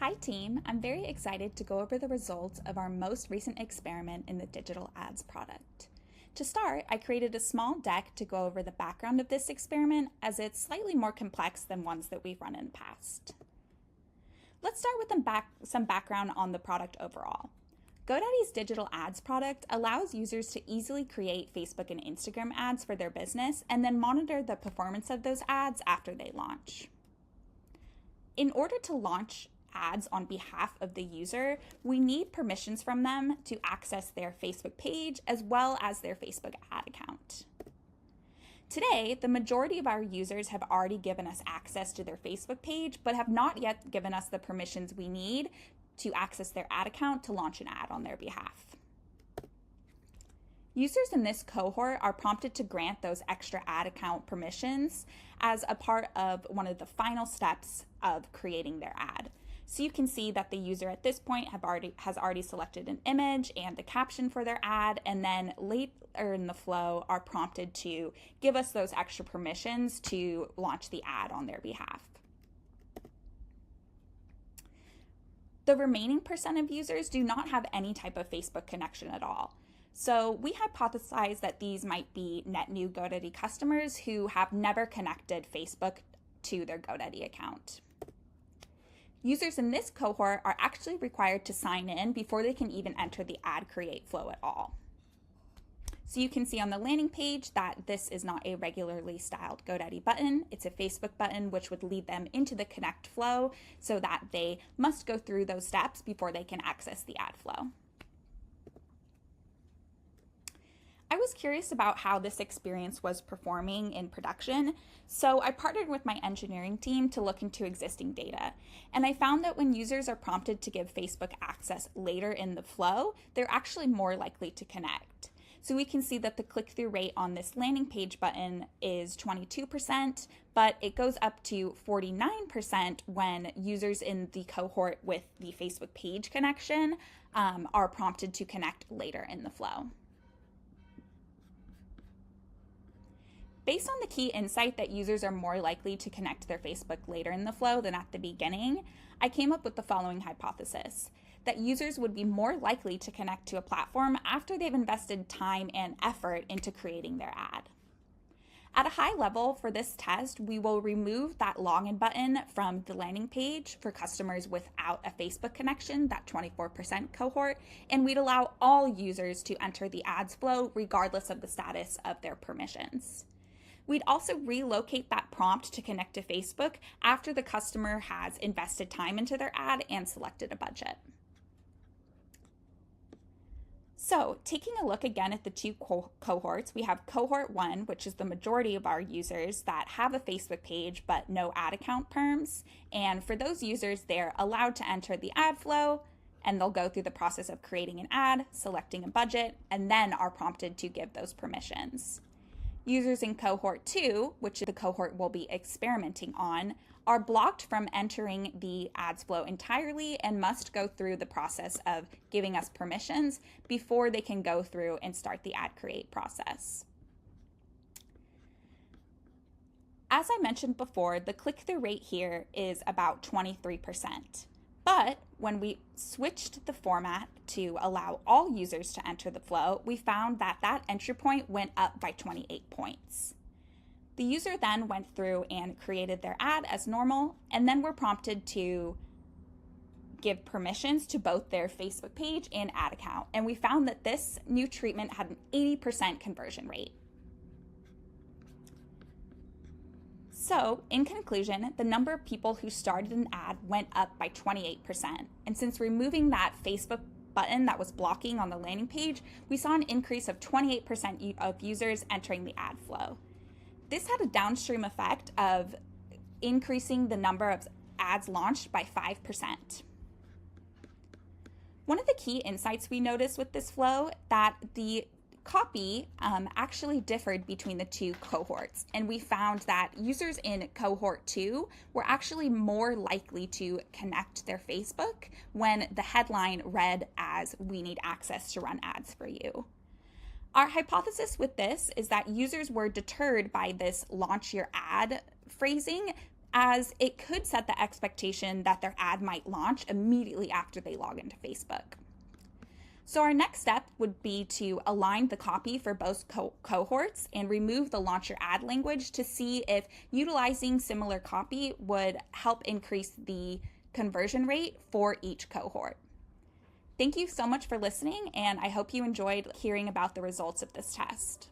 Hi team, I'm very excited to go over the results of our most recent experiment in the digital ads product. To start, I created a small deck to go over the background of this experiment as it's slightly more complex than ones that we've run in the past. Let's start with some background on the product overall. GoDaddy's digital ads product allows users to easily create Facebook and Instagram ads for their business and then monitor the performance of those ads after they launch. In order to launch ads on behalf of the user, we need permissions from them to access their Facebook page as well as their Facebook ad account. Today, the majority of our users have already given us access to their Facebook page, but have not yet given us the permissions we need to access their ad account to launch an ad on their behalf. Users in this cohort are prompted to grant those extra ad account permissions as a part of one of the final steps of creating their ad. So you can see that the user at this point has already selected an image and the caption for their ad, and then later in the flow are prompted to give us those extra permissions to launch the ad on their behalf. The remaining percent of users do not have any type of Facebook connection at all. So we hypothesize that these might be net new GoDaddy customers who have never connected Facebook to their GoDaddy account. Users in this cohort are actually required to sign in before they can even enter the ad create flow at all. So you can see on the landing page that this is not a regularly styled GoDaddy button. It's a Facebook button, which would lead them into the connect flow so that they must go through those steps before they can access the ad flow. I was curious about how this experience was performing in production, so I partnered with my engineering team to look into existing data. And I found that when users are prompted to give Facebook access later in the flow, they're actually more likely to connect. So we can see that the click-through rate on this landing page button is 22%, but it goes up to 49% when users in the cohort with the Facebook page connection are prompted to connect later in the flow. Based on the key insight that users are more likely to connect to their Facebook later in the flow than at the beginning, I came up with the following hypothesis: that users would be more likely to connect to a platform after they've invested time and effort into creating their ad. At a high level for this test, we will remove that login button from the landing page for customers without a Facebook connection, that 24% cohort, and we'd allow all users to enter the ads flow regardless of the status of their permissions. We'd also relocate that prompt to connect to Facebook after the customer has invested time into their ad and selected a budget. So, taking a look again at the two cohorts, we have cohort 1, which is the majority of our users that have a Facebook page but no ad account perms. And for those users, they're allowed to enter the ad flow, and they'll go through the process of creating an ad, selecting a budget, and then are prompted to give those permissions. Users in cohort 2, which is the cohort we'll be experimenting on, are blocked from entering the ads flow entirely and must go through the process of giving us permissions before they can go through and start the ad create process. As I mentioned before, the click-through rate here is about 23%. But when we switched the format to allow all users to enter the flow, we found that that entry point went up by 28 points. The user then went through and created their ad as normal, and then were prompted to give permissions to both their Facebook page and ad account. And we found that this new treatment had an 80% conversion rate. So, in conclusion, the number of people who started an ad went up by 28%. And since removing that Facebook button that was blocking on the landing page, we saw an increase of 28% of users entering the ad flow. This had a downstream effect of increasing the number of ads launched by 5%. One of the key insights we noticed with this flow that the copy actually differed between the two cohorts, and we found that users in cohort 2 were actually more likely to connect their Facebook when the headline read as "We need access to run ads for you." Our hypothesis with this is that users were deterred by this launch your ad phrasing as it could set the expectation that their ad might launch immediately after they log into Facebook. So our next step would be to align the copy for both cohorts and remove the launch your ad language to see if utilizing similar copy would help increase the conversion rate for each cohort. Thank you so much for listening, and I hope you enjoyed hearing about the results of this test.